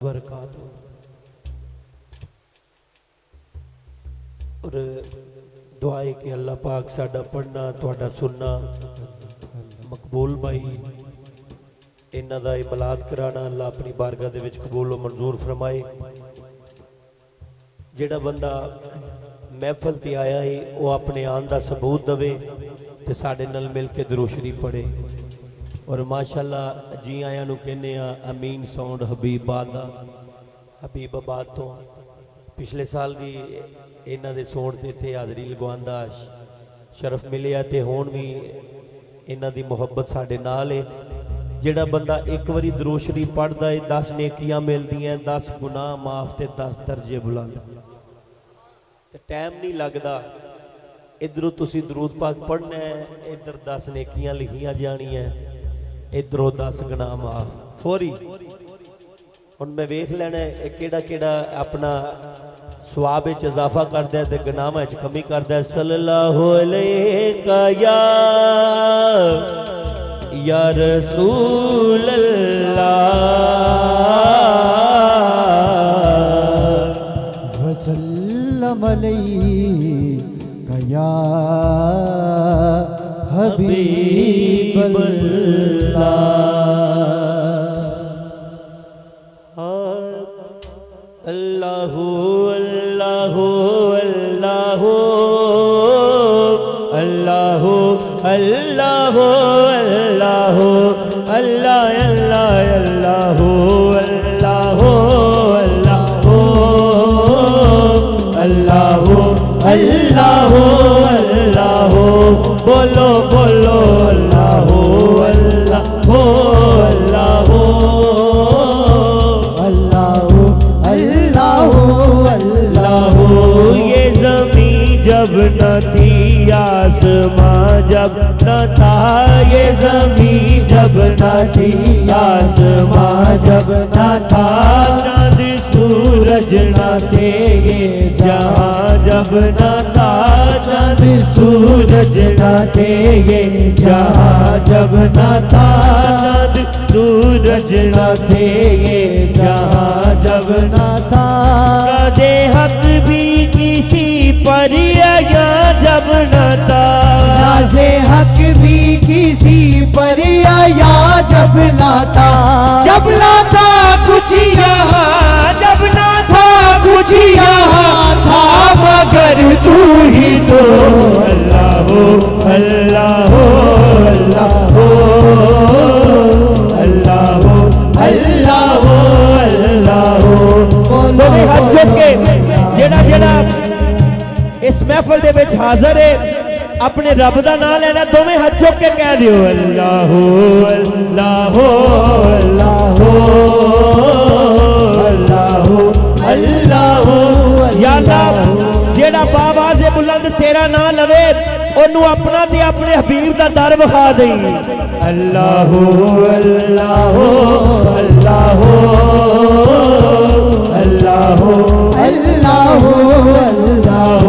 बरकात और दुआ है कि अल्लाह पाक साडा पढ़ना तुहाडा सुनना मकबूल भाई इन्हां दा मिलाद कराना अल्लाह अपनी बारगाह दे विच कबूल और मंजूर फरमाए। जिहड़ा बंदा महफिल ते आया है वो अपने आन दा सबूत दवे ते साडे नाल मिल के दरूद शरीफ पढ़े और माशाअल्लाह जी आया नूं कहने अमीन साउंड हबीबाबाद तो पिछले साल भी इन्हां दे साउंड ते इत्थे हाज़री लगवाउण दा शरफ मिलिया ते हुण भी इन्हां दी मुहब्बत साडे नाल है। जिहड़ा बंदा एक बारी दरूद शरीफ पढ़दा है 10 नेकियां मिलदियां 10 गुनाह माफ ते 10 दर्जे बुलंद ते टाइम नहीं लगदा। इधरों तुसी दरूद पाक पढ़ना है इधर 10 नेकियां लिखियां जानियां इधरों 10 गुनाह माफ फौरी। हुण मैं वेख लेना है केड़ा केड़ा अपना सवाब विच इजाफा करदा है ते गुनाहां विच कमी करदा है। सल्लल्लाहु अलैका या रसूल अल्लाह वसल्लम अलैका या हबीबल्लाह। अल्लाहु अल्लाहु अल्लाहु अल्लाहु अल्लाहु अल्लाहु अल्लाह अल्लाह अल्लाहु अल्लाहु अल्लाहु अल्लाहु अल्लाहु बोलो बोलो अल्लाहु अल्लाहु अल्लाहु अल्लाहु अल्लाहु अल्लाहु। ये ज़मीं जब न थी आसमां जब न था ये ज़मीं जब न थी आसमां जब न था चांद सूरज न थे ये जहां जब न था चांद सूरज न थे ये जहां जब न था चांद सूरज न थे ये जहां जब न था काज़े हक भी किसी पर आया जब न था नाज़े हक भी किसी पर आया जब ना था कुछ यहाँ जब ना था कुछ यहाँ था मगर तू ही तो अल्लाह अल्लाह अल्लाह अल्लाह अल्लाह अल्लाह। बोलो हाथ चुक के जेड़ा जेड़ा इस महफिल दे विच हाज़र है अपने रब दा नाम लेना दोवें हाथ चुक के कह दियो अल्लाह अल्लाह अल्लाह अल्लाह अल्लाह। या अल्लाह जेड़ा बावाज़े बुलंद तेरा नाम लवे ओनू अपना ते अपने हबीब दा दर विखा देई अल्लाह अल्लाह अल्लाह अल्लाह अल्लाह अल्लाह।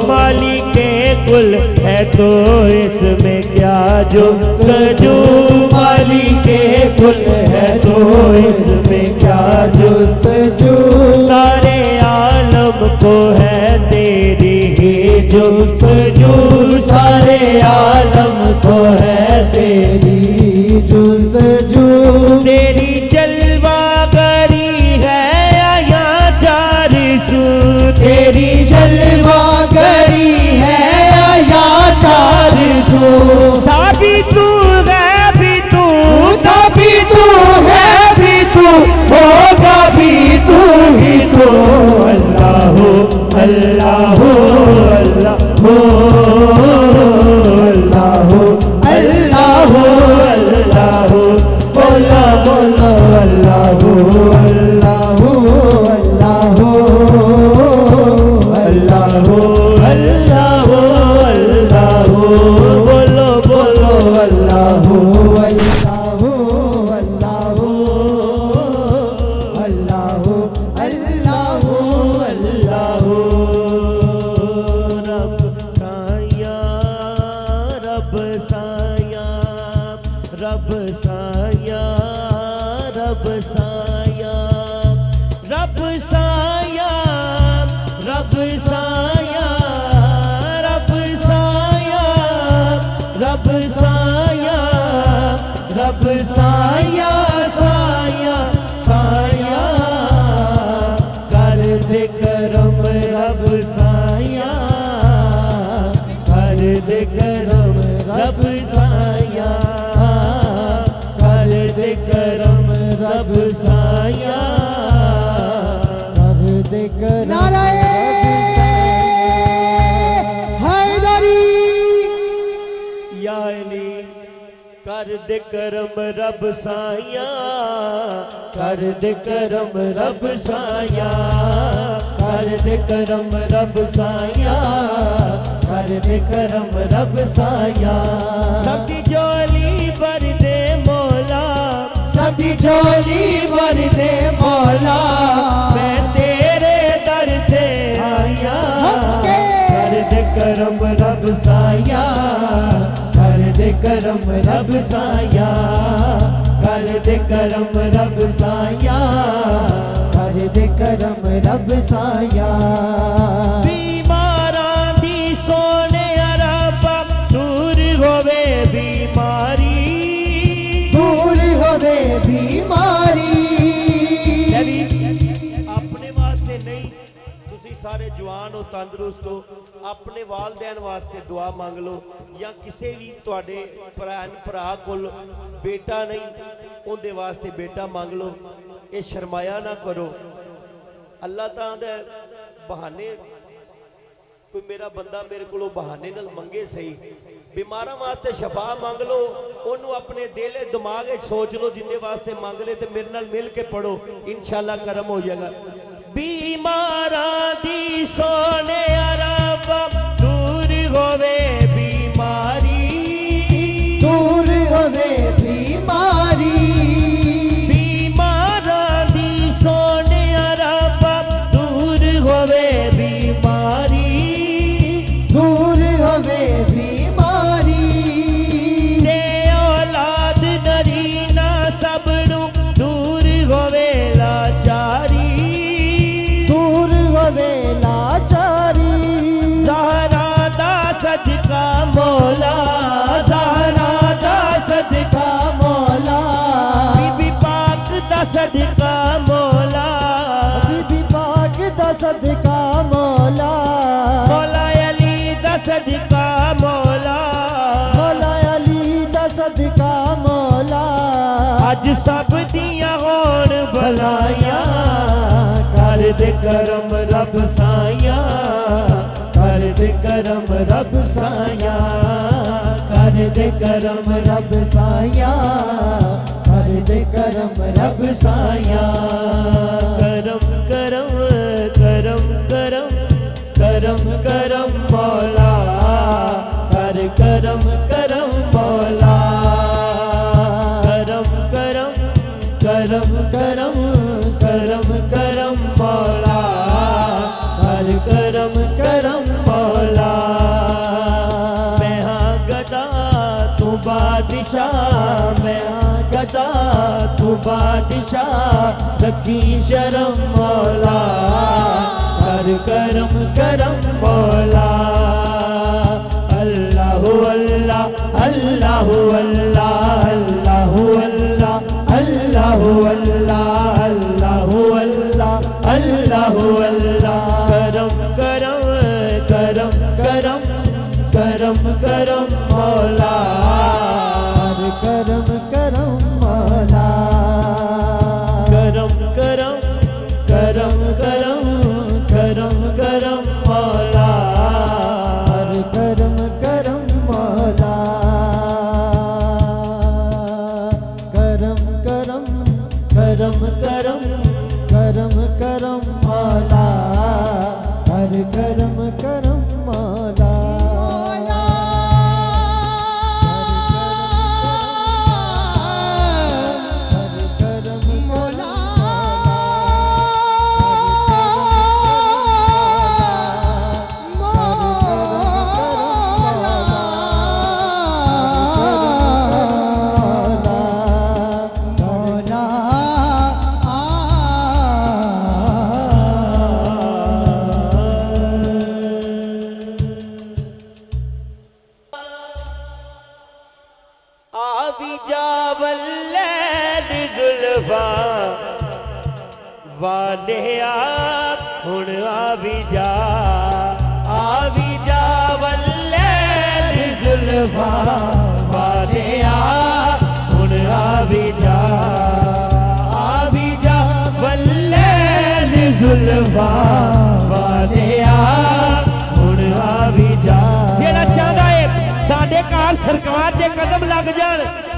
मालिके कुल है तो इसमें क्या जो कजू मालिके कुल है तो इसमें क्या जो जो सारे आलम को है तेरी ही जुस्तजू सारे आलम को है तेरी जुस्तजू तेरी जलवागरी है या चार सू तेरी जलवागरी है या चार सू तभी तू है भी तू तभी तू है भी तू होगा भी तू ही तो अल्लाह अल्लाह अल्लाह अल्लाह अल्लाह अल्लाह। बोलो बोलो अल्लाह अल्लाह अल्लाह अल्लाह अल्लाह अल्लाह बोलो बोलो अल्लाह अल्लाह अल्लाह अल्लाह अल्लाह अल्लाह। रब साया कर दे करम नाराए हैदरी या अली कर दे करम रब साया कर दे करम रब साया कर दे करम रब साया कर दे करम रब साया सबकी झोली भर दे मौला सबकी झोली भर दे मौला मैं तेरे दर से आया कर दे करम रब साया कर दे करम रब साया कर दे करम रब साया कर दे करम रब साया बीमारां दी सोने रब्बा दूर होवे बीमारी दूर होवे बीमारी अपने वास्ते नहीं तुसी सारे जवान हो तंदुरुस्त हो अपने वालदैन वास्ते दुआ मांग लो या किसी भी तुहाडे भरा कोल बेटा नहीं उनके वास्ते बेटा मांग लो ये शर्माया ना करो अल्लाह ताला बहाने कोई मेरा बंदा मेरे को बहाने नाल मंगे सही बीमारां वास्ते शफा मांग लो ओनू अपने दिल दिमाग सोच लो जिंदे वास्ते मांग ले ते मेरे नाल मिल के पढ़ो इंशाअल्लाह करम हो जाएगा बीमारां दी सोने रब्बा दूर होवे बीमारी दूर होवे बीमारी बीमारां दी सोने रब्बा दूर होवे बीमारी दूर होवे बीमारी ते औलाद नरीना सबनू दूर होवे लाचारी दूर होवे लाचारी ज़हरा दा सदका मौला ज़हरा दा सदका मौला बीबी पाक दा सदका मौला बीबी पाक दा सदका मौला मौला अली दा सदका मौला मौला अली दा सदका मौला अज सब दियां होण भलाइयां कर दे करम रब साया कर दे करम रब साया कर दे करम रब साया कर दे करम रब साया करम करम करम करम करम करम मौला कर करम करम मौला करम करम करम करम करम करम मौला कर करम करम मौला मैं हाँ गदा तू बादशाह मैं हाँ गदा तू बादशाह रखी शर्म मौला कर करम करम मौला अल्लाह अल्लाह अल्लाह अल्लाह अल्लाह अल्लाह अल्लाह अल्लाह अल्लाह अल्लाह अल्लाह करम करम करम करम करम करम मौला करम करम मौला करम करम करम करम करम करम मौला करम करम मौला करम करम करम करम करम करम मौला हर करम करम मौला हर करम मौला आवी जावल्लैल जुल्फा वाले आप हुण आवी जावल्लैल जुल्फा वाले आप हुण आवी जा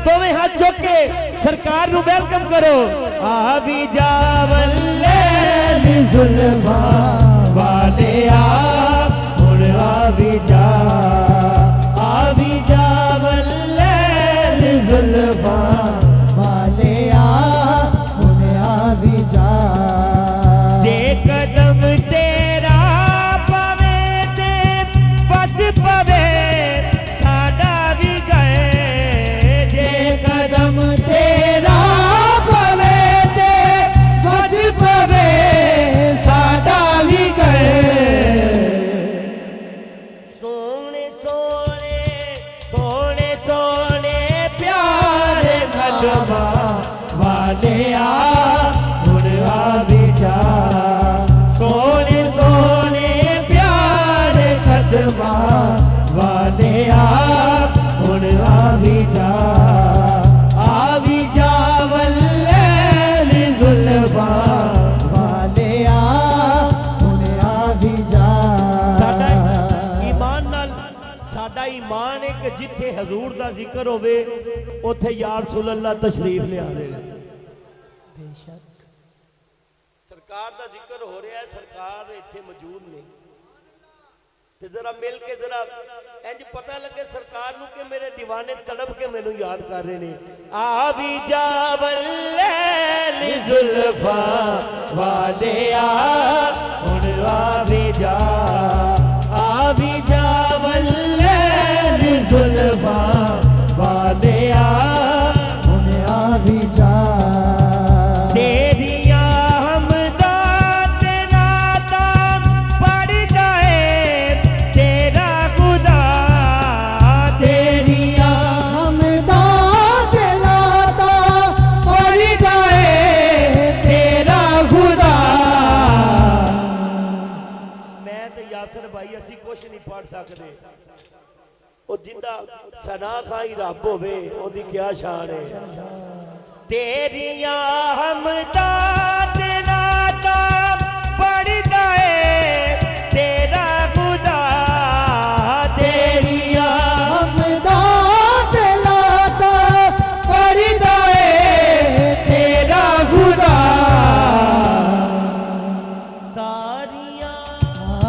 दोवें हाथ चुक के सरकार नू वेलकम करो। आ भी जा वल्ले जुल्फा वाले हुण आ भी जा वल्ले जुल्फा वाले हुण आ भी जा। जे कदम तेरा पवे ते बस पवे साडा भी गए। जे कदम तेरा पवे ते बस पवे साडा भी गए। सोने सोने सोने सोने प्यारे कदमा वाले हुण आ भी जा। सोने सोने प्यारे कदमा वाले हुण आ भी जा वल्ले जुल्फा वाले हुण आ भी जा। साडा ईमान नाल साडा ईमान है कि जिथे हजूर दा जिक्र होवे उथे या रसूल अल्लाह तशरीफ लिया देना। बेशक सरकार दा जिक्र हो रहा है, सरकार इत्थे मौजूद ने ते जरा मिल के जरा इंज पता लगे सरकार नू कि मेरे दीवाने तड़प के मैनू याद कर रहे ने। आ भी जा वल्ले जुल्फा वाले हुण आ भी जा वल्ले जुल्फा वाले हुण आ भी जा। तेरिया हमदा ते नाता पड़ गए तेरा खुदा। तेरिया हमदा ते नाता पड़ गए तेरा खुदा। मैं ते यासर भाई असी कुछ नहीं पढ़ सकते। ਉਹ ਜਿੰਦਾ ਸਨਾ ਖਾਈ ਰੱਬ ਹੋਵੇ ਉਹਦੀ ਕਿਆ ਸ਼ਾਨ ਹੈ। ਤੇਰੀਆਂ ਹਮਦਾਂ ਤੇ ਨਾਤਾ ਪੜਦਾ ਏ ਤੇਰਾ ਖੁਦਾ। तेरिया हमदा ते नाता पड़दा ए तेरा खुदा। ਸਾਰੀਆਂ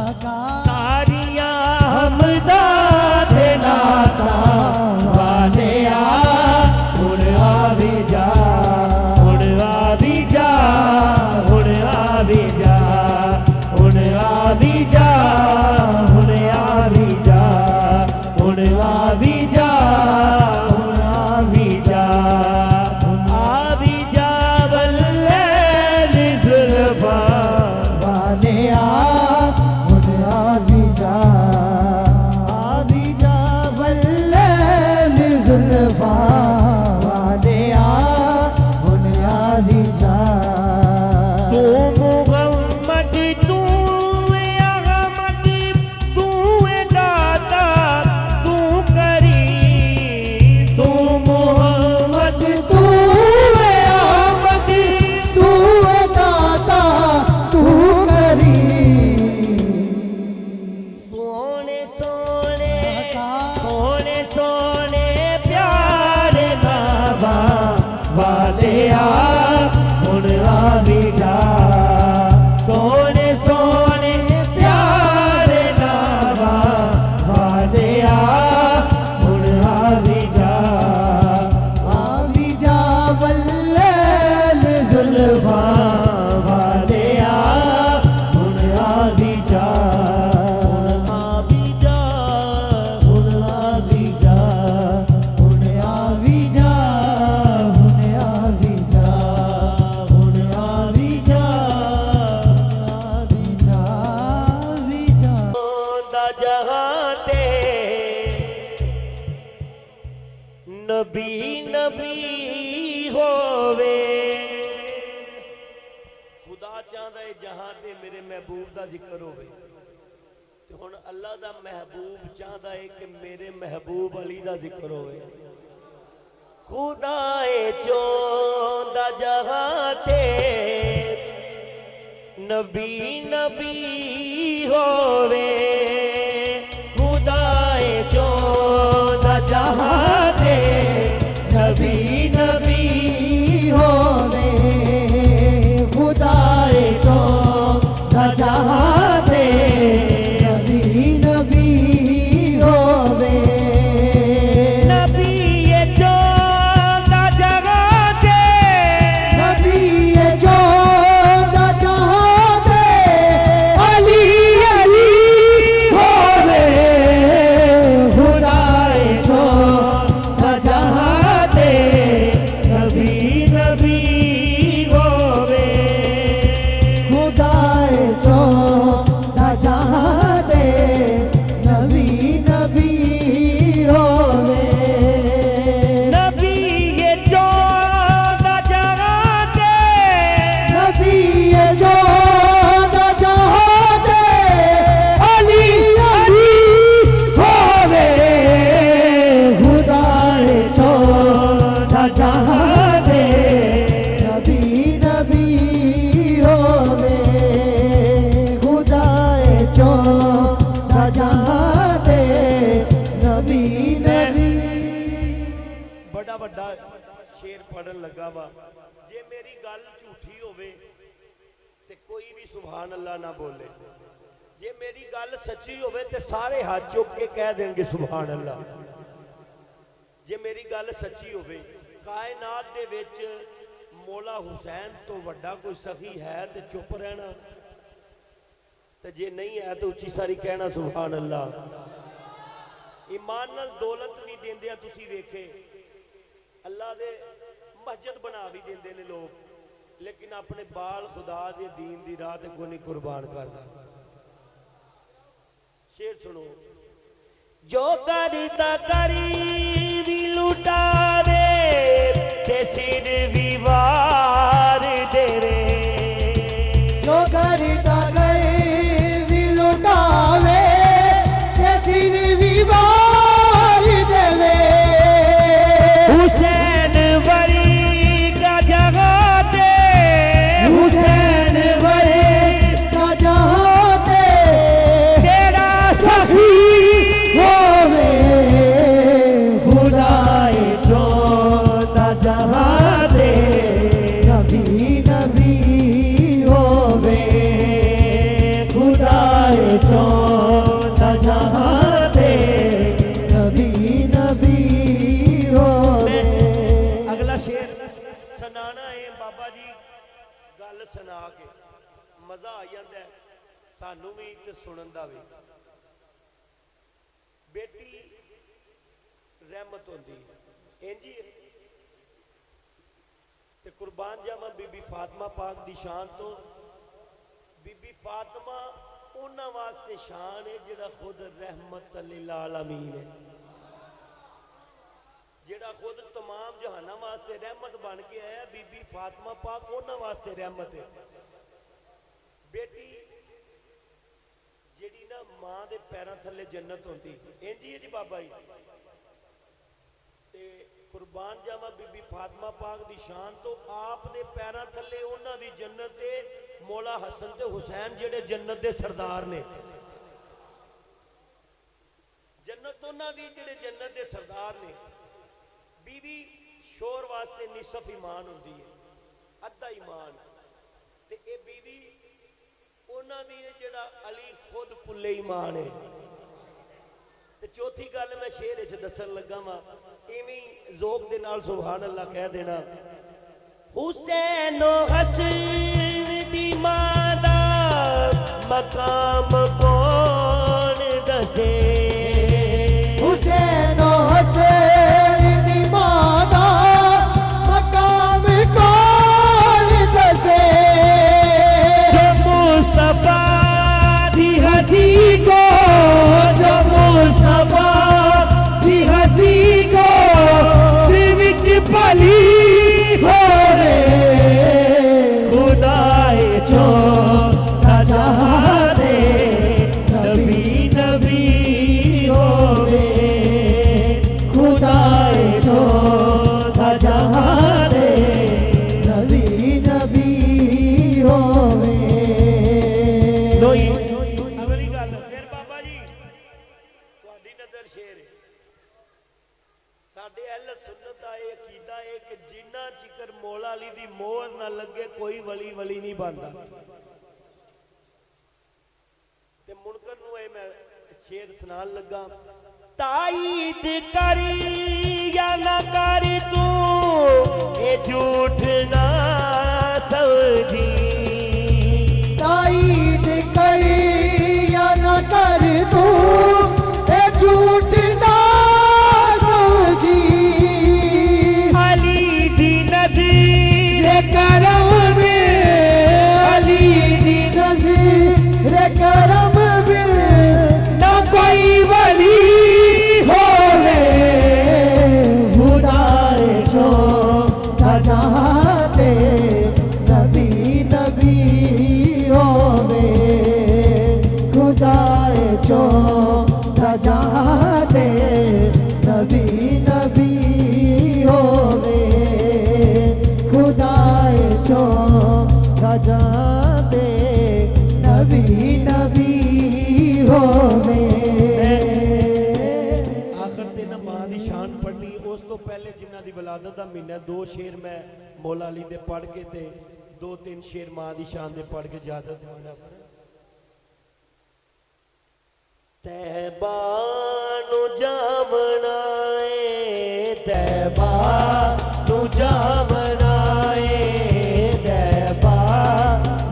आका ਸਾਰੀਆਂ हमदा ते नाता वाले हुण आ भी जा हुण आ भी जा हुण आ भी जा हुण आ भी जा हुण आ भी जा हुण आ भी जा हुण आ भी जा ਆ ਵੀ ਜਾ वल्ले जुल्फा वाले हुण आ भी जा वल्ले जुल्फा वाले हुण आ भी जा। तू मुहम्मद तू अहमद तू दाता तू करीम। तू मोहम्मद तू अहमद तू दाता तू करीम। सोने सोने सोने सोने प्यारे बाबा वाले हुण आ भी जा। सोने सोने प्यारे बाबा वाले हुण आ भी जा वल्ले जुल्फा वाले हुण आ भी जा। आ भी जा हुण आ भी जा हुण आ भी जा हुण आ भी जा हुण आ भी जा भी जा। दा जहां ते नबी नबी होवे। खुदा चाहता है जहां ते मेरे महबूब का जिक्र होवे ते हुण अल्लाह दा महबूब चाहता है कि मेरे महबूब अली दा जिक्र होवे। खुदा चाहता जहां ते नबी नबी होवे। खुदाए चोंदा जहां ते नबी पढ़न लगा वा जे मेरी गल झूठी होवे ते कोई भी सुभान अल्लाह ना बोले, जे मेरी गल सच्ची होवे ते सारे हाथ चुक के कह देंगे सुभान अल्लाह। जे मेरी गल सच्ची होवे कायनात दे विच मौला हुसैन तो वड्डा कोई सखी है ते चुप रहना, ते जे नहीं है तो उच्ची सारी कहना सुभान अल्लाह। ईमान नाल दौलत भी देंदे तुसी वेखे, अल्लाह दे मस्जिद बना भी देंदे ने लोग, लेकिन अपने बाल खुदा दे दीन दी राह ते कोई नहीं कुर्बान करदा। शेर सुनो, जो करदा करी भी लुटावे ते सिर भी वार देवे, जो करदा करी भी लुटावे ते सिर भी वार देवे। हुसैन वरी का जगह दे, हुसैन वरी का जहाँ दे तेरा सखी होवे खुदाए चौथा जहाँ दे नबी नबी होवे खुदाए चौथा जहाँ दे नबी नबी होवे। अगला शेर सुनाना है बाबा जी, गल सुना के मजा आ जाता है सानू भी ते सुनन दा भी। बेटी रहमत होंदी इंजी ते कुर्बान जावा बीबी फातिमा पाक दी शान तो। बीबी फातिमा उन्हां वास्ते शान है जिहड़ा खुद रहमत लिल आलमीन है, जिहड़ा खुद तमाम जहाना वास्ते रहमत बन के आया। बीबी फातिमा पाक उन्हां वास्ते रहमत है। बेटी जिहड़ी ना मां दे पैरां थल्ले जन्नत होंदी इंजी है जी बाबा जी। ते कुर्बान जावा बीबी फातिमा पाक दी शान तो, आप दे पैरां थल्ले उन्हां दी जन्नत ते मौला हसन ते हुसैन जिहड़े जन्नत दे सरदार ने। जन्नत उन्हां दी जिहड़े जन्नत दे सरदार ने। बीवी शोर वास्ते निसफ ईमान होंदी है, अद्धा ईमान, ते ए बीवी उन्हां दी है जिहड़ा अली खुद कुल्ले ईमान है। ते चौथी गल मैं शेर च दसन लगा वा, इवें ज़ोक दे नाल सुभान अल्लाह कह देना। हुसैन हसन दी मां दा मकाम कौन दसे, हुसैन हसन दी मां दा मकाम कौन दसे। जो मुस्तफा दी हंसी को, जो मुस्तफा दी हंसी को दिल विच भली होवे खुदाए चौथा जहाँ दे नबी नबी होवे खुदाए चौथा जहाँ दे नबी नबी होवे। लोई अगली गल फिर बाबा जी तुहाडी नजर शेर है। साडे अहल सुन्नत दा ये अकीदा है कि जिन्ना चिकर मौला अली दी मोहर ना लगे कोई वली वली नहीं बनदा। ते मुनकर नूं ए मैं शेर सुनान लगा, ताईद करी या ना करी तू ए झूठ ना समझी, ताईद करी या न कर तू ए झूठ ना समझी। अली दी नज़ीर करम में, अली दी नज़ीर करम में न कोई वली होवे खुदाए चौथा जहाँ दे नबी दा महीना 2 शेर मैं मौला अली दे पढ़ के ते 2-3 शेर मां दी शान दे पढ़ के ज्यादा दवाना तैबा नु जावना ए तैबा नु जावना ए तैबा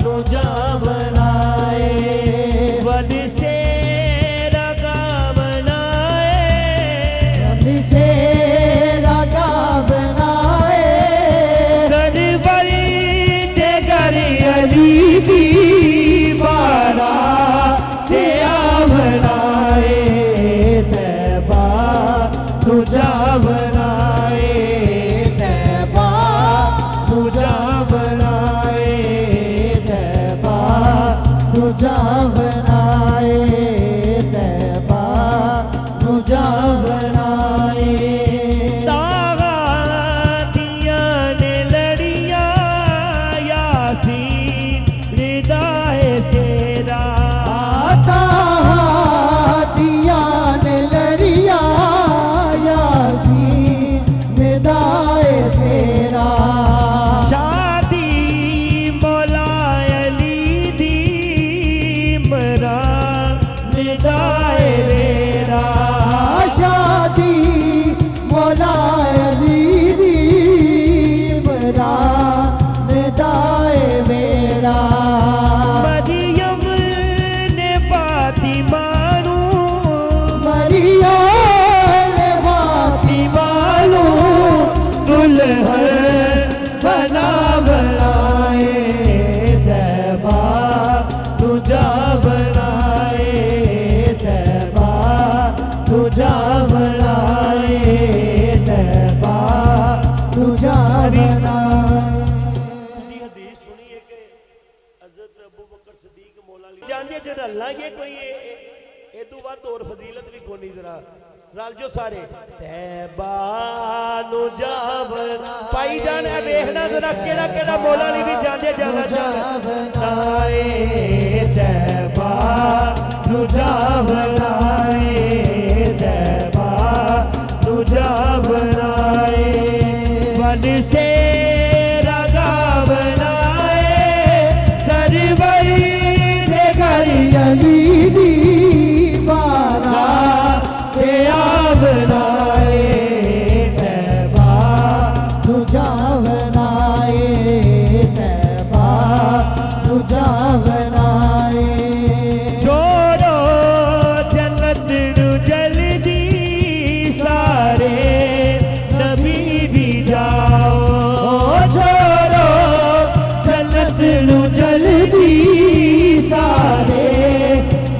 नु जावना ए वद से लगावना ए वद से लगावना ए सरवरी ते घर अली दी बारा ते आवना बनाए तैबा तुझा बनाए तैबा तुझा बनाए तैबा तुझा बनाए तागा दिया ने लड़िया यासीन हृदय सेरा दिया ने लड़िया शादी मौला अली दी मरा निदाए मेरा शादी मौला अली दी मरा निदाए मेरा मरियम ने फातिमा नू मरियम ने फातिमा नू दुल्हन बना बनाए तैबा तुझा बनाए तैबा तुझा बनाए तैबा तुझा बनाए हदीस सुनिए कि हज़रत अबू बकर सिद्दीक मौला अली जानदे जे रल्ला ये कोई एदू वध होर फजीलत भी कोनी जरा रल जो सारे तैबा नु जावना पाई जान है देखना जरा केड़ा केड़ा मौला अली भी जांदे जाना बनाए तैबा नु जावनाए तैबा नु जावनाए वन से रगा बनाए सरवरी दे घर अली दी बारा बनाए तैबा तुझा बनाए तैबा तुझा बनाए छोड़ो जन्नत नु जल्दी सारे नबी भी जाओ छोड़ो जन्नत नु जल्दी सारे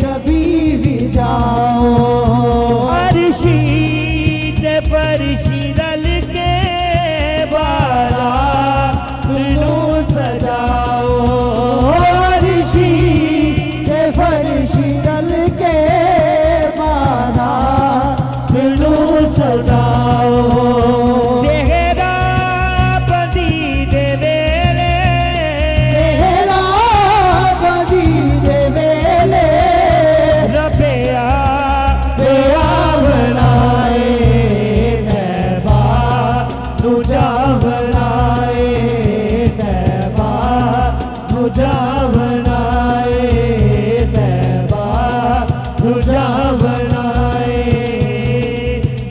नबी भी जाओ फर्शी रल के बारा नू सजाओ फर्शी रल के बारा नू सजाओ सेहरा बदी दे वेले सेहरा बदी दे वेले रबिया बनाए तुझा बनाए तैबा तुझा बनाए तैबा तुझा बनाए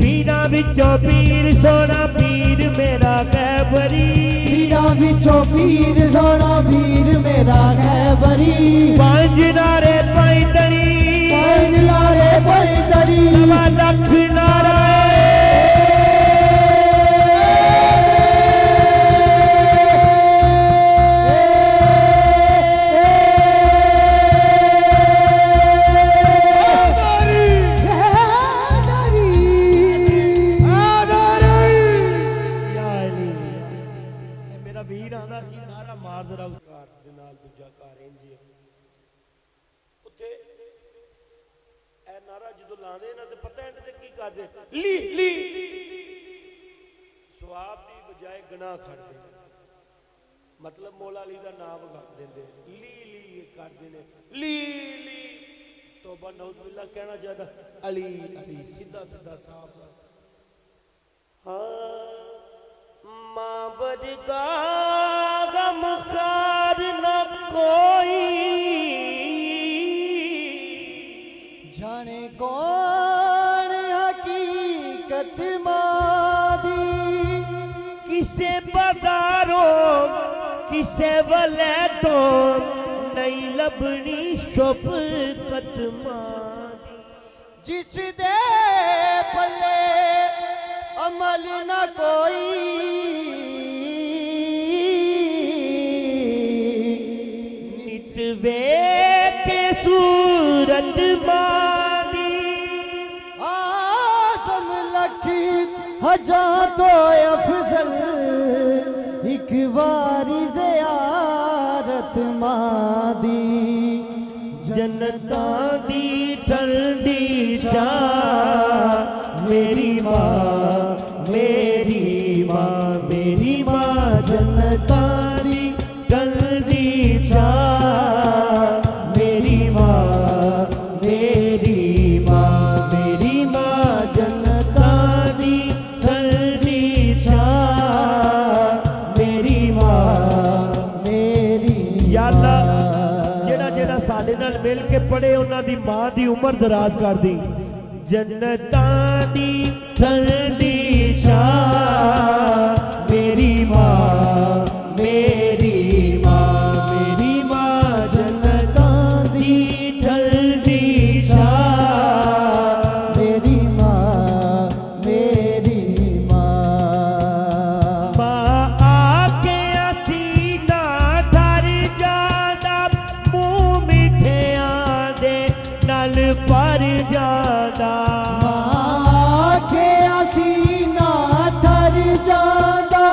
पीरा बिचो पीर सोना पीर मेरा कैबरी पीरा बिचो पीर सोना पीर मेरा कैबरी पंज नारे पैदरी पंज नारे पैदरी लख नारा ली ली सवाब की बजाय गुनाह कर दे मतलब मौला अली का नाम गा देंगे ली ली कर देने ली ली तौबा नौज़ुबिल्लाह कहना चाहता अली अली सीधा सीधा साफ हाँ मां वर्गा गमखार न कोई, जाने कौन हकीकत मादी, किसे बाजारों किसे वले तो नहीं लभनी शफकत मादी। जिस दे पल्ले अमल न कोई, नितवे के सूरत मादी। आज़म लखी हजा तो अफजल, एक बारी ज़ियारत मादी। जनता दी ठंडी छां मेरी मां, मेरी मां, मेरी मां। जनता दी ठंडी छां मेरी मां, मेरी मां, मेरी मां। जनता दी ठंडी छां मेरी मां, मेरी या अल्लाह जेड़ा जेड़ा साडे नाल मिल के पढ़े उन्हां दी मां दी उम्र दराज कर दी। जन्नतां दी ठंडी छां मेरी मां, मेरी मां, मेरी मां। जन्नतां दी ठंडी छां मेरी मां, मेरी मां। मां आके सीना धर जादा, मुंह मिठियां दे नल भर जादा। मां के सीना धर जादा,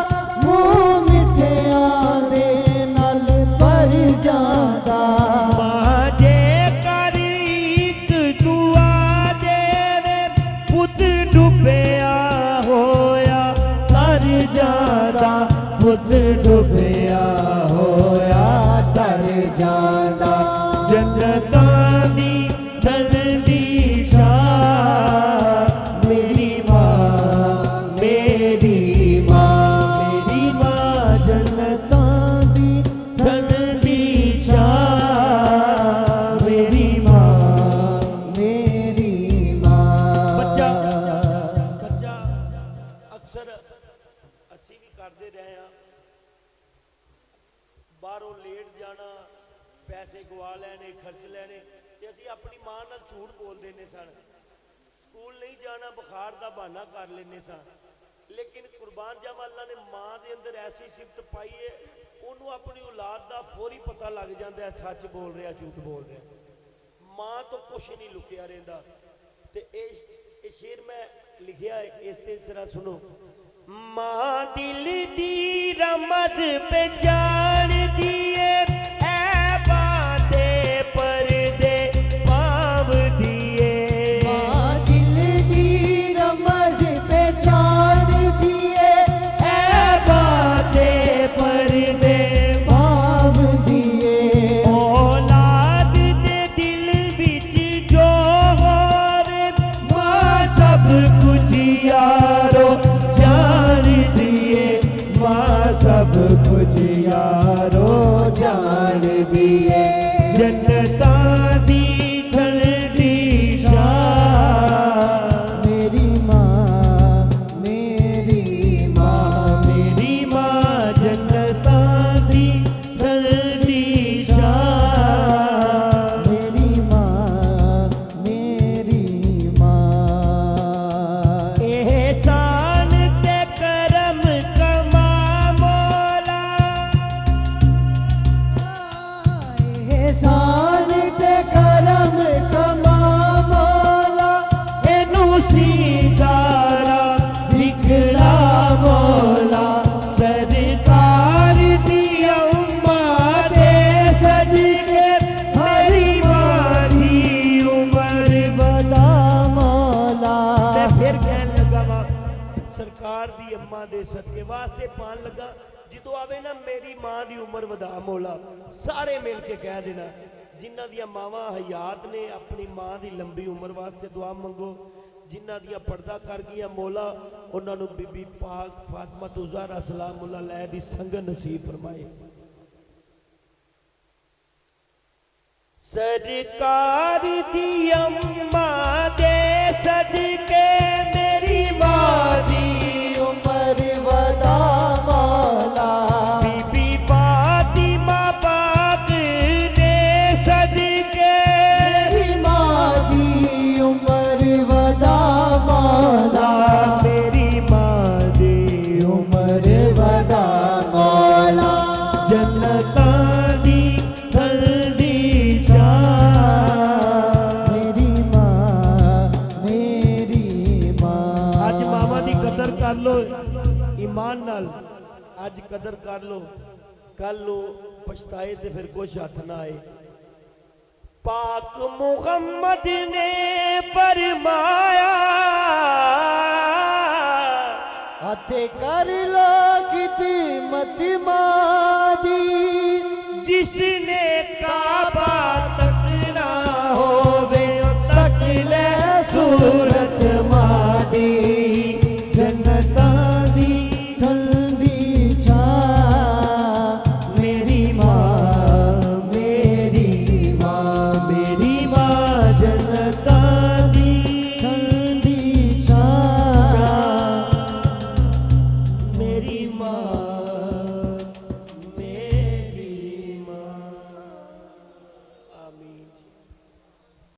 मुंह मिठियां दे नल भर जादा। मां जे कर एक दुआ देवे, पुत डुबिया होया तर जादा। पुत डुबिया होया तर जादा। जन्नतां दी ठंडी छां मेरी मां, मेरी मां, मेरी मां। जन्नतां दी ठंडी छां मेरी मां, मेरी मां। बच्चा बच्चा अक्सर असी भी करते रहे हैं, बाहरों लेट जाना, पैसे गवा लेने, खर्च लेने, ते असी अपनी मां नाल झूठ बोल देने सन। स्कूल नहीं जाना, बुखार का बहाना कर लेने सन। लेकिन कुर्बान जावा अल्लाह ने मां के अंदर ऐसी सिफत पाई है, उन्होंने अपनी औलाद का फौरी पता लग जाता है सच बोल रहा झूठ बोल रहा। मां तो कुछ नहीं लुकिया रहिंदा। ते ये शेर मैं लिखिया है, इस ते जरा सुनो। मां दिल दी रमज पहचान दिए, बाते परदे पाव दिए। मां दिल दी रमज पहचान दिए, बाते परदे पाव दिए। औलाद दे दिल विच जो होवे, मां सब कुछ यारो जान दिए। मां सब कुछ यारो जान दिए। जन्नतां दी ठंडी छां मेरी मां, मेरी मां। मेरी मां। जन्नतां दी ठंडी छां मेरी मां, मेरी मां। एहसान ते करम कमा मौला, एहसान ते करम कमा मौला, एनू सीधारा दिखला मौला। सरकार दी अम्मा दे सदके हरी मारी उमर बदा मौला। मैं फिर कहन लगा वा सरकार दी अम्मा दे सदके वास्ते पान लगा। जो आवे ना मेरी मां दी उम्र वधा मौला, सारे मिल के कह देना। जिन्हां दियां मावां हयात ने अपनी मां दी लंबी उम्र वास्ते दुआ मंगो। ਜਿਨ੍ਹਾਂ ਦੀਆਂ ਪਰਦਾ ਕਰ ਗਈਆਂ ਮੌਲਾ ਉਹਨਾਂ ਨੂੰ ਬੀਬੀ ਪਾਕ ਫਾਤਮਾ ਤੋਂ ਜ਼ਾਹਰਾ ਸਲਾਮੁੱਲਾਹ ਅਲੈਹਾ ਦੀ ਸੰਗਤ ਨਸੀਬ ਫਰਮਾਏ। सरकार दी अम्मा दे सदके मेरी माँ दी उमर वदा मौला, बीबी फातिमा पाक दे सदके मेरी माँ दी उमर वदा मौला, मेरी माँ दी उमर वदा मौला, जन्नतां दी ठंडी ਅੱਜ ਮਾਵਾਂ ਦੀ ਕਦਰ ਕਰ ਲੋ ਈਮਾਨ ਨਾਲ, ਅੱਜ ਕਦਰ ਕਰ ਲੋ, ਕੱਲ ਨੂੰ ਪਛਤਾਏ ਤੇ ਫਿਰ ਕੁਛ ਹੱਥ ਨਾ ਆਏ। ਪਾਕ ਮੁਹੰਮਦ ਨੇ ਫਰਮਾਇਆ हथे कर लो खिदमत माँ दी, जिसने काबा तकना होवे तक ले सूरत माँ दी, जन्नतां दी ठंडी छां, मेरी माँ मेरी माँ, मेरी माँ जन्नतां दी ठंडी छां, मेरी माँ